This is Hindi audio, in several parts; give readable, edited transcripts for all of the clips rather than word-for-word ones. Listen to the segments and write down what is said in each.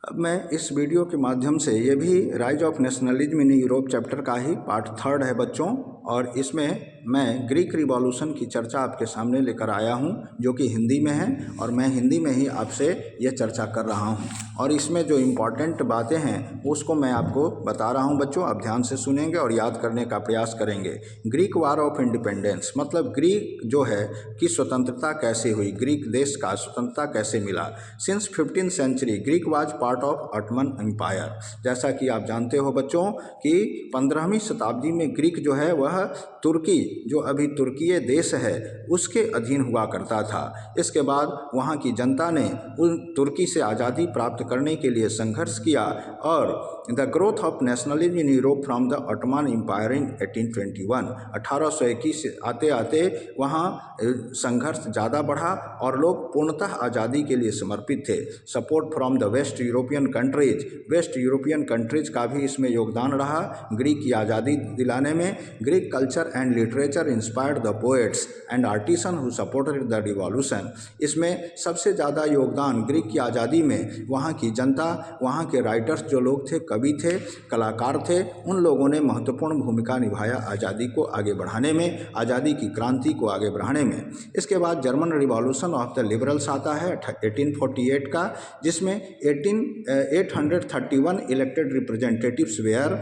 अब मैं इस वीडियो के माध्यम से ये भी rise of nationalism in Europe chapter का ही पार्ट 3 है बच्चों, और इसमें मैं ग्रीक रिवॉल्यूशन की चर्चा आपके सामने लेकर आया हूँ जो कि हिंदी में है, और मैं हिंदी में ही आपसे ये चर्चा कर रहा हूँ। और इसमें जो इम्पॉर्टेंट बातें हैं उसको मैं आपको बता रहा हूँ बच्चों, आप ध्यान से सुनेंगे और याद करने का प्रयास करेंगे। ग्रीक वार ऑफ इंडिपेंडेंस मतलब ग्रीक जो है कि स्वतंत्रता कैसे हुई, ग्रीक देश का स्वतंत्रता कैसे मिला। Since 15th century Greek was part of Ottoman empire. जैसा कि आप जानते हो बच्चों कि 15वीं शताब्दी में ग्रीक जो है वह तुर्की, जो अभी तुर्कीय देश है, उसके अधीन हुआ करता था। इसके बाद वहाँ की जनता ने उन तुर्की से आज़ादी प्राप्त करने के लिए संघर्ष किया, और the growth of nationalism in Europe from the Ottoman empire in 1821 1821 आते आते वहाँ संघर्ष ज़्यादा बढ़ा और लोग पूर्णतः आज़ादी के लिए समर्पित थे। Support from the waste European countries, waste European countries का भी इसमें योगदान रहा ग्रीक की आज़ादी दिलाने में। Greek culture and literature inspired the poets and artisan who supported the revolution. इसमें सबसे ज़्यादा योगदान ग्रीक की आज़ादी में वहाँ की जनता, वहाँ के राइटर्स जो लोग थे, कवि थे, कलाकार थे, उन लोगों ने महत्वपूर्ण भूमिका निभाया आज़ादी को आगे बढ़ाने में, आज़ादी की क्रांति को आगे बढ़ाने में। इसके बाद German revolution of the liberals आता है 1848 का, जिसमें 831 elected representatives were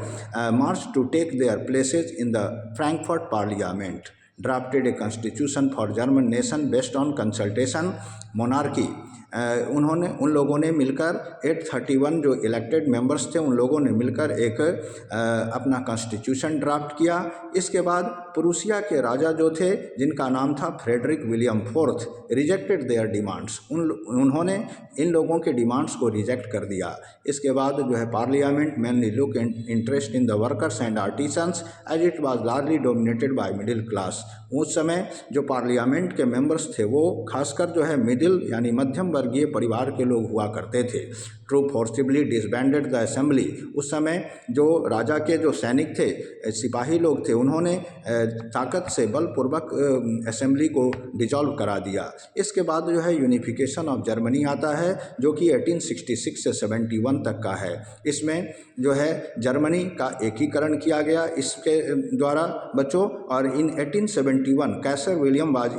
march to take their places in the Frankfurt parliament, drafted a constitution for German nation based on consultation monarchy. उन लोगों ने मिलकर 831 जो इलेक्टेड मेंबर्स थे उन लोगों ने मिलकर एक अपना कॉन्स्टिट्यूशन ड्राफ्ट किया। इसके बाद प्रूसिया के राजा जो थे, जिनका नाम था Frederick William fourth, rejected their demands. उन्होंने इन लोगों के डिमांड्स को रिजेक्ट कर दिया। इसके बाद जो है parliament mainly look interest in the workers and artisans as it was largely dominated by middle class. उस समय जो पार्लियामेंट के मेंबर्स थे वो खासकर जो है मिडिल यानी मध्यम वर्गीय परिवार के लोग हुआ करते थे। True forcibly disbanded the assembly. उस समय जो राजा के जो सैनिक थे, सिपाही लोग थे, उन्होंने ताकत से बलपूर्वक असेंबली को डिसॉल्व करा दिया। इसके बाद जो है यूनिफिकेशन ऑफ जर्मनी आता है जो कि 1866 से 71 तक का है। इसमें जो है जर्मनी का एकीकरण किया गया इसके द्वारा बच्चों, और in 1871 Kaiser William was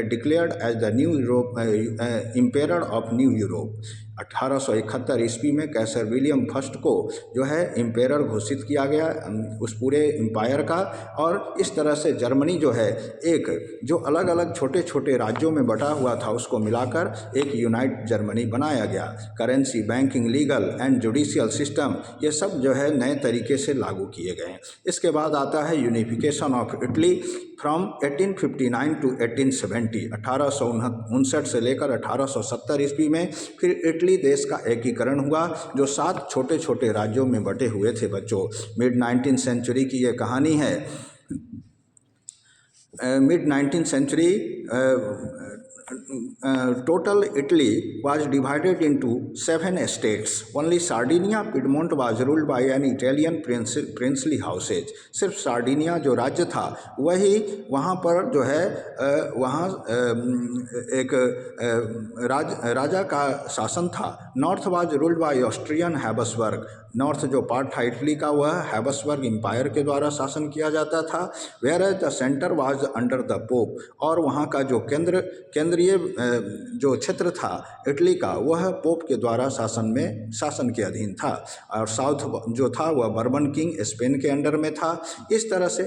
declared as the new Europe empire of new Europe. 1871 ईस्वी में कैसर विलियम फर्स्ट को जो है एम्पायर घोषित किया गया उस पूरे एम्पायर का, और इस तरह से जर्मनी जो है एक जो अलग अलग छोटे छोटे राज्यों में बटा हुआ था उसको मिलाकर एक यूनाइट जर्मनी बनाया गया। Currency, banking, legal and judicial system ये सब जो है नए तरीके से लागू किए गए। इसके बाद आता है unification of Italy from 1859 to 1870, 1859 से लेकर 1870 ईस्वी में फिर इटली देश का एकीकरण हुआ जो 7 छोटे छोटे राज्यों में बटे हुए थे बच्चों। मिड 19th सेंचुरी की ये कहानी है। Mid 19th century total Italy was divided into 7 states. Only Sardinia, Piedmont was ruled by an Italian princely houses. सिर्फ सार्डिनिया जो राज्य था वही वहाँ पर जो है वहाँ एक राजा का शासन था। North was ruled by Austrian Habsburg. North जो पार्ट था इटली का वह हैबसबर्ग एम्पायर के द्वारा शासन किया जाता था। Where as the centre was under the Pope, और वहाँ का जो केंद्रीय जो क्षेत्र था इटली का वह पोप के द्वारा शासन के अधीन था, और साउथ जो था वह बर्बन किंग स्पेन के अंडर में था। इस तरह से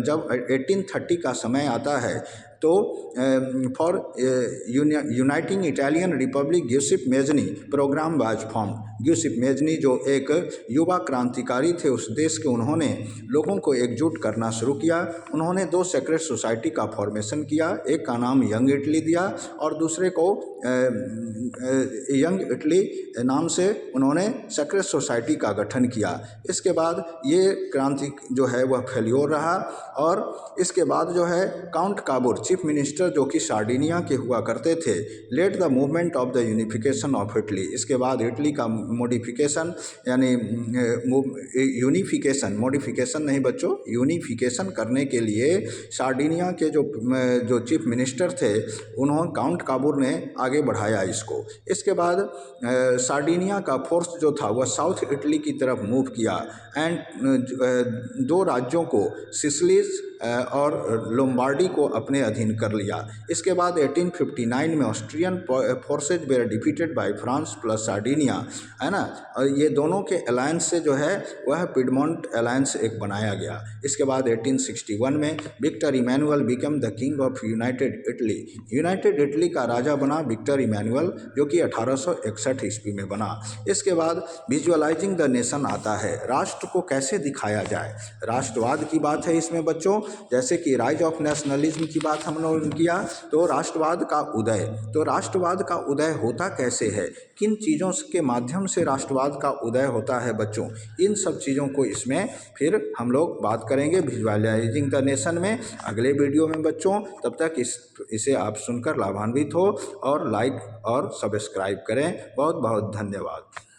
जब 1830 का समय आता है तो for uniting Italian republic Giuseppe Mazzini program was form. Giuseppe Mazzini जो एक युवा क्रांतिकारी थे उस देश के, उन्होंने लोगों को एकजुट करना शुरू किया। उन्होंने 2 सेक्रेट सोसाइटी का फॉर्मेशन किया, एक का नाम यंग इटली दिया और दूसरे को यंग इटली नाम से उन्होंने सेक्रेट सोसाइटी का गठन किया। इसके बाद ये क्रांति जो है वह फेल्योर रहा, और इसके बाद जो है काउंट काबुर चीफ मिनिस्टर जो कि सार्डिनिया के हुआ करते थे, led the movement of the unification of Italy. इसके बाद इटली का मॉडिफिकेशन यानी यूनिफिकेशन, मॉडिफिकेशन नहीं बच्चों, यूनिफिकेशन करने के लिए सार्डिनिया के जो चीफ मिनिस्टर थे उन्होंने काउंट काबूर ने आगे बढ़ाया इसको। इसके बाद सार्डिनिया का फोर्स जो था वह साउथ इटली की तरफ मूव किया एंड दो राज्यों को, सिसिलीज और लोम्बार्डी को अपने अधीन कर लिया। इसके बाद 1859 में Austrian forces were defeated by France plus Sardinia, है ना, और ये दोनों के अलायंस से जो है वह पिडमोंट अलायंस एक बनाया गया। इसके बाद 1861 में Victor Emmanuel become the king of united Italy. United Italy का राजा बना विक्टर इमैनुअल, जो कि 1861 ईस्वी में बना। इसके बाद विजुअलाइजिंग द नेशन आता है, राष्ट्र को कैसे दिखाया जाए। राष्ट्रवाद की बात है इसमें बच्चों, जैसे कि राइज ऑफ नेशनलिज्म की बात हम लोगों ने किया, तो राष्ट्रवाद का उदय, तो राष्ट्रवाद का उदय होता कैसे है, किन चीज़ों के माध्यम से राष्ट्रवाद का उदय होता है बच्चों, इन सब चीज़ों को इसमें फिर हम लोग बात करेंगे विजुअलाइजिंग द नेशन में अगले वीडियो में बच्चों। तब तक इसे आप सुनकर लाभान्वित हो और लाइक और सब्सक्राइब करें। बहुत बहुत धन्यवाद।